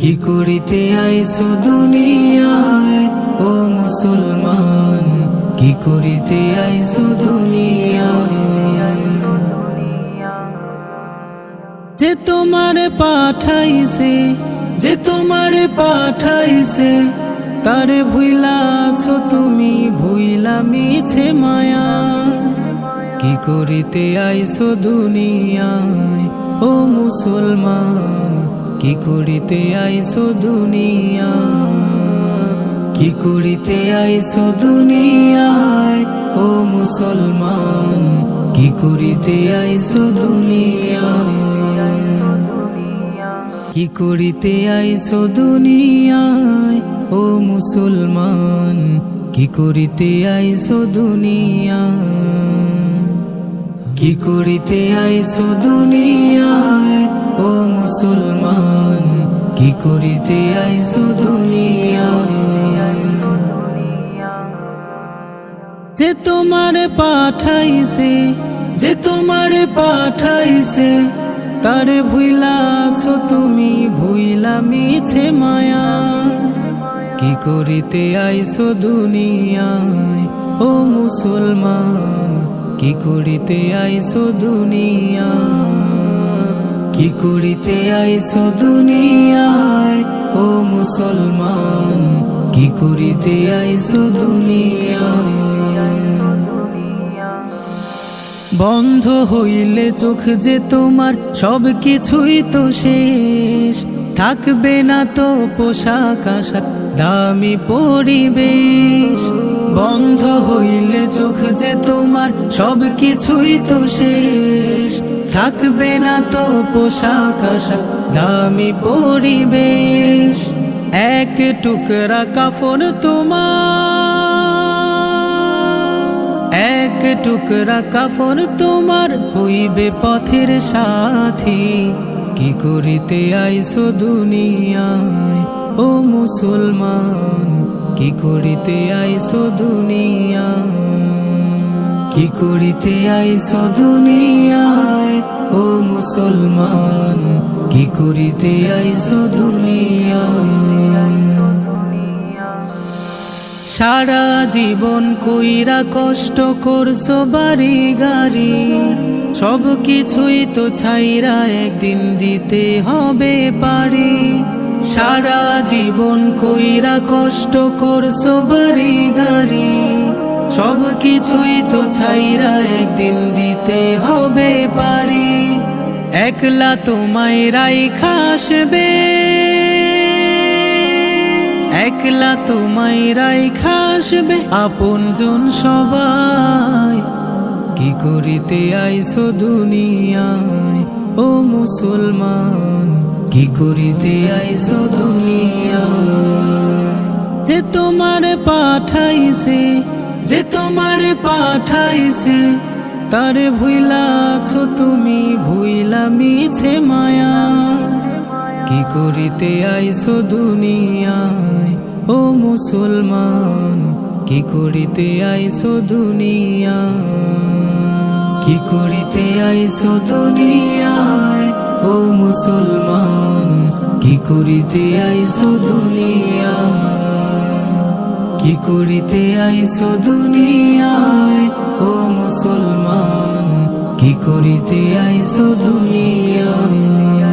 কি করিতে আইছো দুনিয়ায় ও মুসলমান, কি করিতে আইছো দুনিয়ায়। যে তোমারে পাঠাইছে, যে তোমারে পাঠাইছে, তারে ভুইলাছো তুমি, ভুইলা মিছে মায়া। কি করিতে আইছো দুনিয়ায় ও মুসলমান, কি করিতে আইছো দুনিয়ায়। কি করিতে আইছো দুনিয়ায় ও মুসলমান, কি করিতে আইছো দুনিয়ায়। কি করিতে আইছো দুনিয়ায় ও মুসলমান, কি করিতে আইছো দুনিয়ায়। কি করিতে আইছো দুনিয়ায় ও মুসলমান, কি করিতে আইছো দুনিয়ায়। যে তোমারে পাঠাইছে, যে তোমারে পাঠাইছে, তারে ভুইলাছো তুমি, ভুইলা মিছে মায়া। কি করিতে আইছো দুনিয়ায় ও মুসলমান, কি করিতে আইছো দুনিয়ায়। কি করিতে আইছো দুনিয়ায় ও মুসলমান, কি করিতে আইছো দুনিয়ায়। বন্ধ হইলে চোখ যে তোমার, সব কিছুই তো শেষ। থাকবে না তো পোশাক আশাক, দামি পরিবেশ। বন্ধ হইলে চোখ যে তোমার, সব কিছুই তো শেষ। থাকবে না তো পোশাক আশাক, দামি পরিবেশ। এক টুকরা কাফন তোমার, এক টুকরা কাফন তোমার, হইবে পথের সাথী। কি করিতে আইছো দুনিয়ায় ও মুসলমান, কি করিতে আইছো দুনিয়ায়। কি করিতে আইছো দুনিয়ায় ও মুসলমান, কি করিতে আইছো দুনিয়ায়। সারা জীবন কইরা কষ্ট করছো বাড়ি গাড়ি, সব কিছুই তো ছাইরা একদিন দিতে হবে পারি। সারা জীবন কইরা কষ্ট করছো বাড়ি গাড়ি, সব কিছুই তো ছাইরা একদিন দিতে হবে পারি। একলা তোমায় রাইখা আসবে, একলা তোমায় রাইখা আসবে আপনজন সবাই। কি করিতে আইছো দুনিয়ায় ও মুসলমান, কি করিতে আইছো দুনিয়ায়। যে তোমারে পাঠাইছে, যে তোমারে পাঠাইছে, তারে ভুইলাছো তুমি, ভুইলা মিছে মায়া। কি করিতে আইছো দুনিয়ায় ও মুসলমান, কি করিতে আইছো দুনিয়ায়। কি করিতে আইছো দুনিয়ায় ও মুসলমান, কি করিতে আইছো দুনিয়ায়। কি করিতে আইছো দুনিয়ায় ও মুসলমান, কি করিতে আইছো দুনিয়ায়।